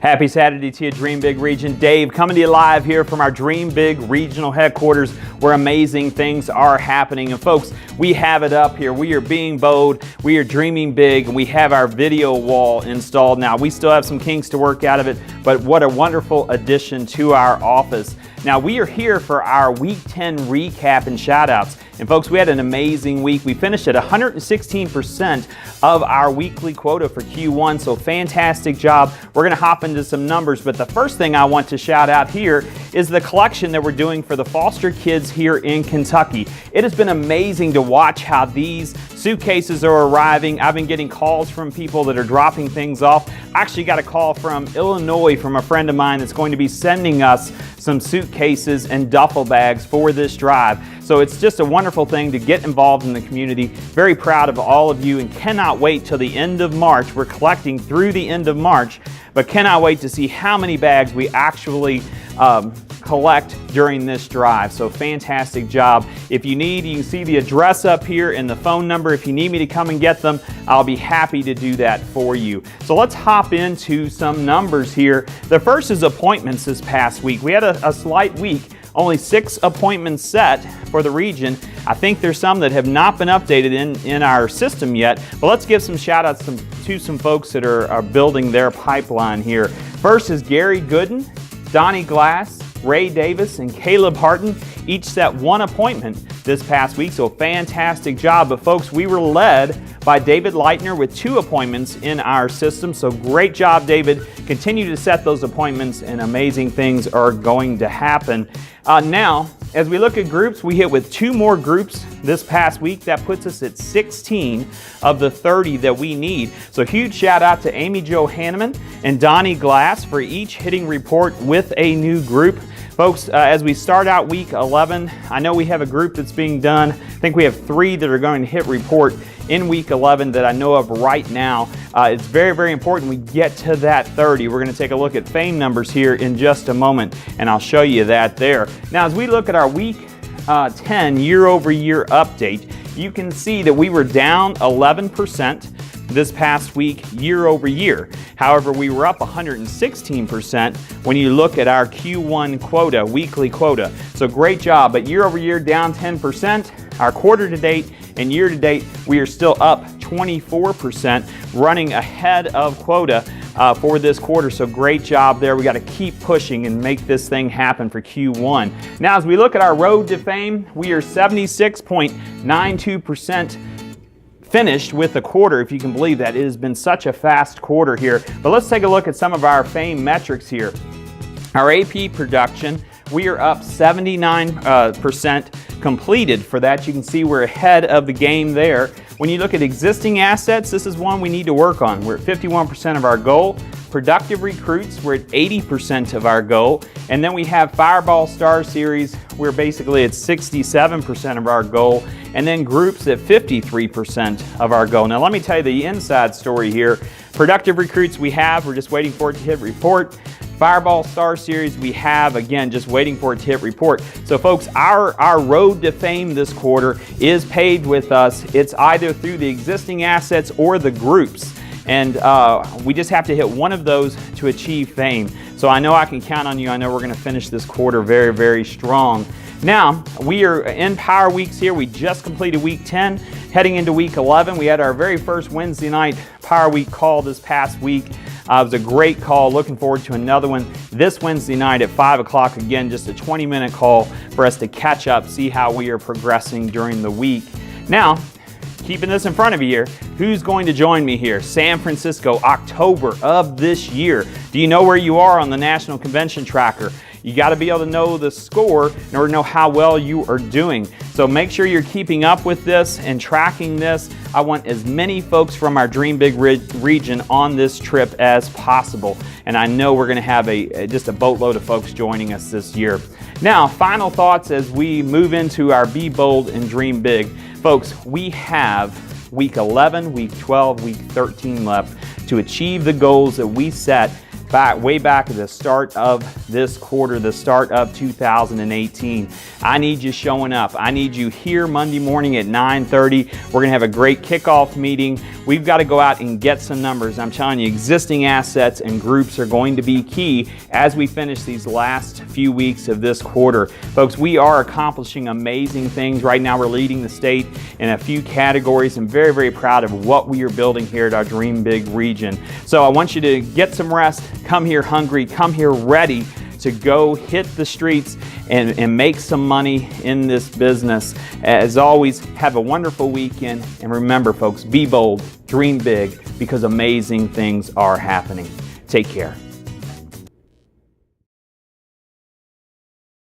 Happy Saturday to you, Dream Big Region. Dave coming to you live here from our Dream Big Regional headquarters where amazing things are happening. And folks, we have it up here. We are being bold. We are dreaming big. And we have our video wall installed now. We still have some kinks to work out of it, but what a wonderful addition to our office. Now, we are here for our Week 10 recap and shout-outs. And folks, we had an amazing week. We finished at 116% of our weekly quota for Q1, so fantastic job. We're going to hop into some numbers, but the first thing I want to shout out here is the collection that we're doing for the foster kids here in Kentucky. It has been amazing to watch how these suitcases are arriving. I've been getting calls from people that are dropping things off. I actually got a call from Illinois from a friend of mine that's going to be sending us some suitcases and duffel bags for this drive. So it's just a wonderful thing to get involved in the community. Very proud of all of you and cannot wait till the end of March. We're collecting through the end of March, but cannot wait to see how many bags we actually collect during this drive. So fantastic job. If you need, you can see the address up here and the phone number. If you need me to come and get them, I'll be happy to do that for you. So let's hop into some numbers here. The first is appointments this past week. We had a slight week. Only 6 appointments set for the region. I think there's some that have not been updated in our system yet, but let's give some shout outs to some folks that are building their pipeline here. First is Gary Gooden, Donnie Glass, Ray Davis, and Caleb Harton. Each set 1 appointment this past week, so fantastic job. But folks, we were led by David Leitner with 2 appointments in our system, so great job, David. Continue to set those appointments and amazing things are going to happen. Now, as we look at groups, we hit with 2 more groups this past week. That puts us at 16 of the 30 that we need. So huge shout out to Amy Jo Hanneman and Donnie Glass for each hitting report with a new group. Folks, as we start out week 11, I know we have a group that's being done. I think we have 3 that are going to hit report in week 11 that I know of right now. It's very, very important we get to that 30. We're going to take a look at fame numbers here in just a moment, and I'll show you that there. Now, as we look at our week 10 year-over-year update, you can see that we were down 11% this past week year over year. However, we were up 116% when you look at our Q1 quota, weekly quota. So great job, but year over year down 10%. Our quarter to date and year to date, we are still up 24%, running ahead of quota for this quarter. So great job there. We got to keep pushing and make this thing happen for Q1. Now, as we look at our road to fame, we are 76.92% finished with the quarter, if you can believe that. It has been such a fast quarter here. But let's take a look at some of our fame metrics here. Our AP production, we are up 79% completed for that. You can see we're ahead of the game there. When you look at existing assets, this is one we need to work on. We're at 51% of our goal. Productive recruits, we're at 80% of our goal. And then we have Fireball Star Series, we're basically at 67% of our goal. And then groups at 53% of our goal. Now let me tell you the inside story here. Productive recruits we're just waiting for it to hit report. Fireball Star Series we have, again, just waiting for it to hit report. So folks, our road to fame this quarter is paved with us. It's either through the existing assets or the groups. And we just have to hit one of those to achieve fame. So I know I can count on you. I know we're going to finish this quarter very, very strong. Now, we are in Power Weeks here. We just completed week 10, heading into week 11. We had our very first Wednesday night Power Week call this past week. It was a great call. Looking forward to another one this Wednesday night at 5 o'clock. Again, just a 20-minute call for us to catch up, see how we are progressing during the week. Now, keeping this in front of you here, who's going to join me here? San Francisco, October of this year. Do you know where you are on the National Convention Tracker? You got to be able to know the score in order to know how well you are doing. So make sure you're keeping up with this and tracking this. I want as many folks from our Dream Big region on this trip as possible. And I know we're going to have just a boatload of folks joining us this year. Now, final thoughts as we move into our Be Bold and Dream Big. Folks, we have week 11, week 12, week 13 left to achieve the goals that we set way back at the start of this quarter, the start of 2018. I need you showing up. I need you here Monday morning at 9:30. We're gonna have a great kickoff meeting. We've got to go out and get some numbers. I'm telling you, existing assets and groups are going to be key as we finish these last few weeks of this quarter. Folks, we are accomplishing amazing things. Right now we're leading the state in a few categories. I'm very, very proud of what we are building here at our Dream Big region. So I want you to get some rest, come here hungry, come here ready to go hit the streets and make some money in this business. As always, have a wonderful weekend. And remember, folks, be bold, dream big, because amazing things are happening. Take care.